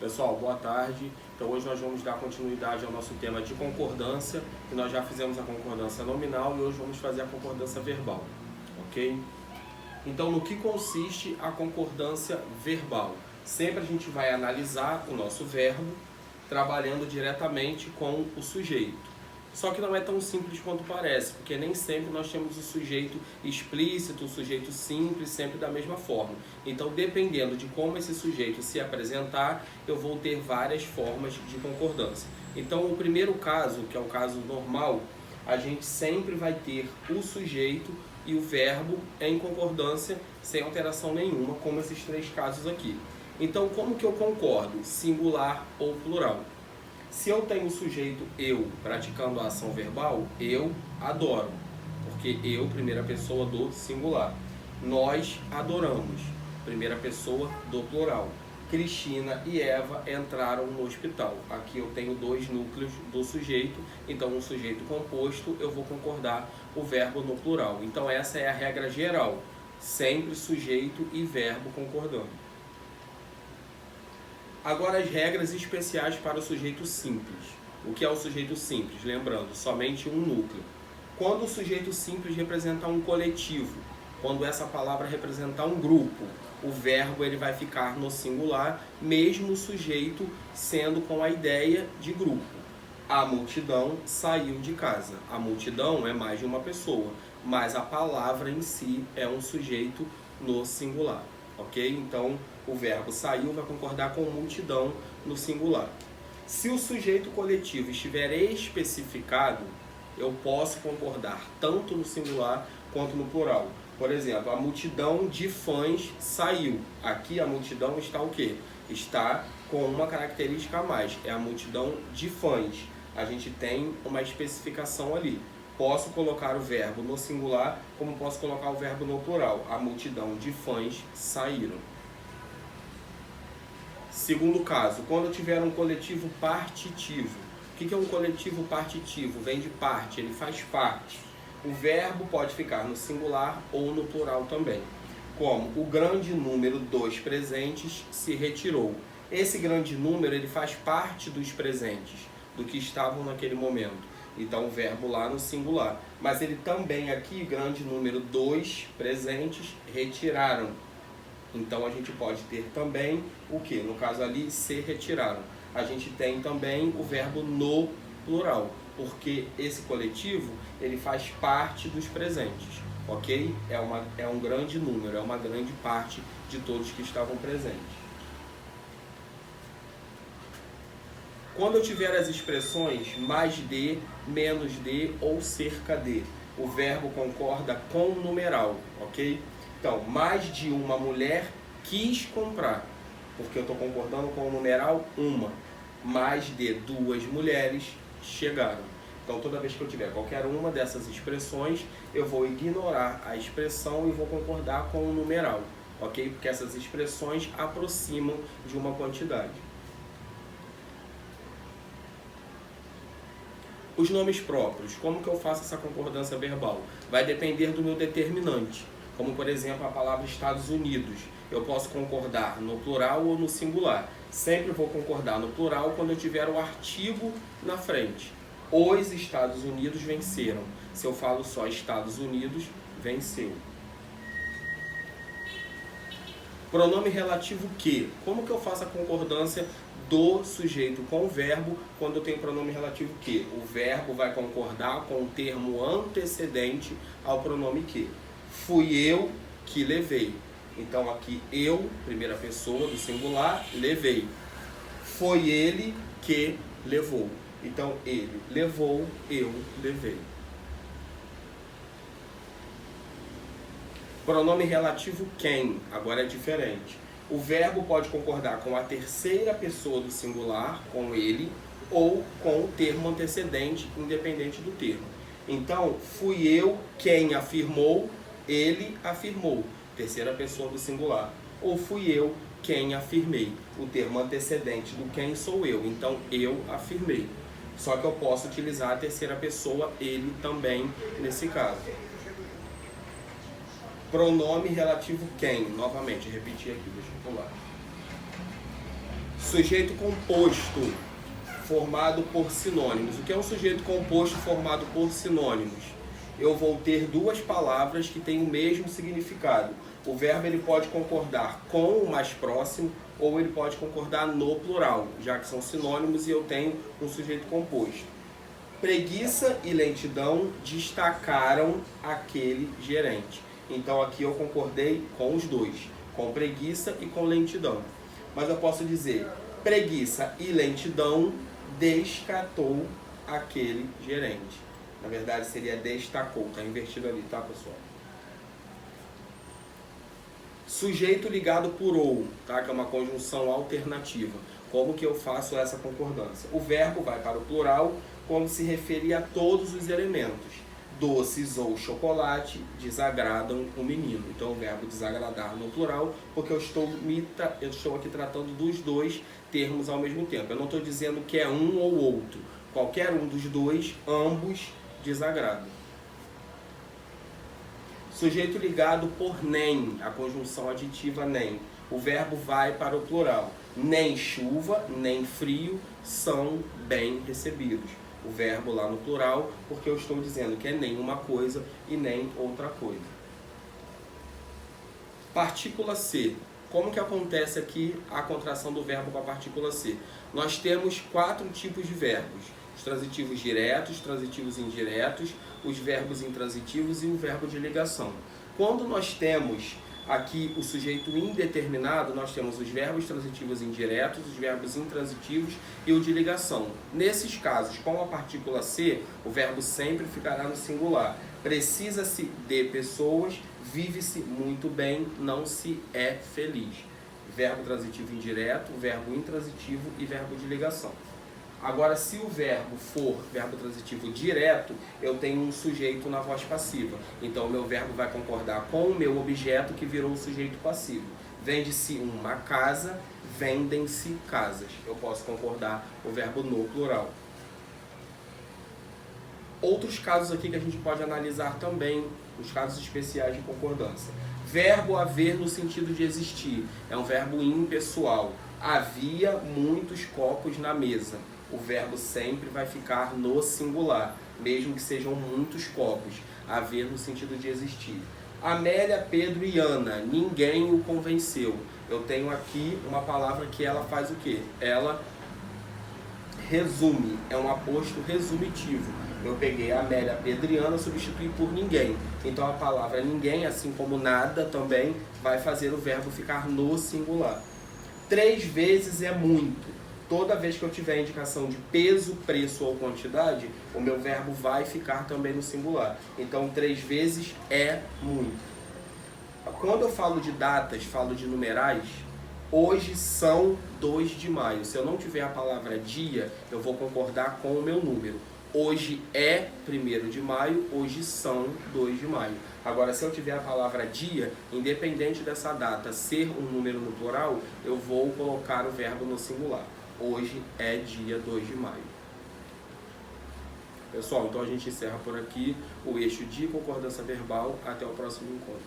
Pessoal, boa tarde. Então hoje nós vamos dar continuidade ao nosso tema de concordância, que nós já fizemos a concordância nominal e hoje vamos fazer a concordância verbal, ok? Então no que consiste a concordância verbal? Sempre a gente vai analisar o nosso verbo trabalhando diretamente com o sujeito. Só que não é tão simples quanto parece, porque nem sempre nós temos o sujeito explícito, o sujeito simples, sempre da mesma forma. Então, dependendo de como esse sujeito se apresentar, eu vou ter várias formas de concordância. Então, o primeiro caso, que é o caso normal, a gente sempre vai ter o sujeito e o verbo em concordância, sem alteração nenhuma, como esses três casos aqui. Então, como que eu concordo? Singular ou plural? Se eu tenho o sujeito eu praticando a ação verbal, eu adoro, porque eu, primeira pessoa do singular. Nós adoramos, primeira pessoa do plural. Cristina e Eva entraram no hospital. Aqui eu tenho dois núcleos do sujeito, então um sujeito composto eu vou concordar o verbo no plural. Então essa é a regra geral, sempre sujeito e verbo concordando. Agora as regras especiais para o sujeito simples. O que é o sujeito simples? Lembrando, somente um núcleo. Quando o sujeito simples representar um coletivo, quando essa palavra representar um grupo, o verbo ele vai ficar no singular, mesmo o sujeito sendo com a ideia de grupo. A multidão saiu de casa. A multidão é mais de uma pessoa, mas a palavra em si é um sujeito no singular. Ok? Então, o verbo saiu vai concordar com multidão no singular. Se o sujeito coletivo estiver especificado, eu posso concordar tanto no singular quanto no plural. Por exemplo, a multidão de fãs saiu. Aqui a multidão está o quê? Está com uma característica a mais. É a multidão de fãs. A gente tem uma especificação ali. Posso colocar o verbo no singular, como posso colocar o verbo no plural. A multidão de fãs saíram. Segundo caso, quando eu tiver um coletivo partitivo. O que é um coletivo partitivo? Vem de parte, ele faz parte. O verbo pode ficar no singular ou no plural também. Como o grande número dos presentes se retirou. Esse grande número ele faz parte dos presentes, do que estavam naquele momento. Então o verbo lá no singular. Mas ele também aqui, grande número dos presentes, retiraram. Então a gente pode ter também o que? No caso ali, se retiraram. A gente tem também o verbo no plural, porque esse coletivo ele faz parte dos presentes, ok? É um grande número, é uma grande parte de todos que estavam presentes. Quando eu tiver as expressões mais de, menos de ou cerca de, o verbo concorda com o numeral, ok? Então, mais de uma mulher quis comprar, porque eu estou concordando com o numeral uma. Mais de duas mulheres chegaram. Então, toda vez que eu tiver qualquer uma dessas expressões, eu vou ignorar a expressão e vou concordar com o numeral, ok? Porque essas expressões aproximam de uma quantidade. Os nomes próprios, como que eu faço essa concordância verbal? Vai depender do meu determinante. Como, por exemplo, a palavra Estados Unidos. Eu posso concordar no plural ou no singular. Sempre vou concordar no plural quando eu tiver o artigo na frente. Os Estados Unidos venceram. Se eu falo só Estados Unidos, venceu. Pronome relativo que. Como que eu faço a concordância do sujeito com o verbo quando eu tenho pronome relativo que? O verbo vai concordar com o termo antecedente ao pronome que. Fui eu que levei. Então aqui eu, primeira pessoa do singular, levei. Foi ele que levou. Então ele levou, eu levei. Pronome relativo quem, agora é diferente. O verbo pode concordar com a terceira pessoa do singular, com ele, ou com o termo antecedente, independente do termo. Então, fui eu quem afirmou, ele afirmou, terceira pessoa do singular. Ou fui eu quem afirmei, o termo antecedente do quem sou eu, então eu afirmei. Só que eu posso utilizar a terceira pessoa, ele também, nesse caso. Pronome relativo quem, novamente, repetir aqui, deixa eu pular. Sujeito composto formado por sinônimos. O que é um sujeito composto formado por sinônimos? Eu vou ter duas palavras que têm o mesmo significado. O verbo ele pode concordar com o mais próximo ou ele pode concordar no plural, já que são sinônimos e eu tenho um sujeito composto. Preguiça e lentidão destacaram aquele gerente. Então aqui eu concordei com os dois, com preguiça e com lentidão. Mas eu posso dizer, preguiça e lentidão descartou aquele gerente. Na verdade seria destacou, está invertido ali, tá, pessoal? Sujeito ligado por ou, tá? Que é uma conjunção alternativa. Como que eu faço essa concordância? O verbo vai para o plural quando se referir a todos os elementos. Doces ou chocolate desagradam o menino. Então o verbo desagradar no plural, porque eu estou aqui tratando dos dois termos ao mesmo tempo. Eu não estou dizendo que é um ou outro. Qualquer um dos dois, ambos desagradam. Sujeito ligado por nem, a conjunção aditiva nem. O verbo vai para o plural. Nem chuva, nem frio são bem recebidos. O verbo lá no plural, porque eu estou dizendo que é nem uma coisa e nem outra coisa. Partícula C. Como que acontece aqui a contração do verbo com a partícula C? Nós temos 4 tipos de verbos. Os transitivos diretos, transitivos indiretos, os verbos intransitivos e o verbo de ligação. Quando nós temos aqui o sujeito indeterminado, nós temos os verbos transitivos indiretos, os verbos intransitivos e o de ligação. Nesses casos, com a partícula C, o verbo sempre ficará no singular. Precisa-se de pessoas, vive-se muito bem, não se é feliz. Verbo transitivo indireto, verbo intransitivo e verbo de ligação. Agora, se o verbo for verbo transitivo direto, eu tenho um sujeito na voz passiva. Então, o meu verbo vai concordar com o meu objeto que virou o sujeito passivo. Vende-se uma casa, vendem-se casas. Eu posso concordar o verbo no plural. Outros casos aqui que a gente pode analisar também, os casos especiais de concordância. Verbo haver no sentido de existir. É um verbo impessoal. Havia muitos copos na mesa. O verbo sempre vai ficar no singular, mesmo que sejam muitos copos. Haver no sentido de existir. Amélia, Pedro e Ana, ninguém o convenceu. Eu tenho aqui uma palavra que ela faz o quê? Ela resume, é um aposto resumitivo. Eu peguei Amélia, Pedro e Ana, substituí por ninguém. Então a palavra ninguém, assim como nada também, vai fazer o verbo ficar no singular. 3 vezes é muito. Toda vez que eu tiver a indicação de peso, preço ou quantidade, o meu verbo vai ficar também no singular. Então, 3 vezes é muito. Quando eu falo de datas, falo de numerais, hoje são 2 de maio. Se eu não tiver a palavra dia, eu vou concordar com o meu número. Hoje é 1º de maio, hoje são 2 de maio. Agora, se eu tiver a palavra dia, independente dessa data ser um número no plural, eu vou colocar o verbo no singular. Hoje é dia 2 de maio. Pessoal, então a gente encerra por aqui o eixo de concordância verbal. Até o próximo encontro.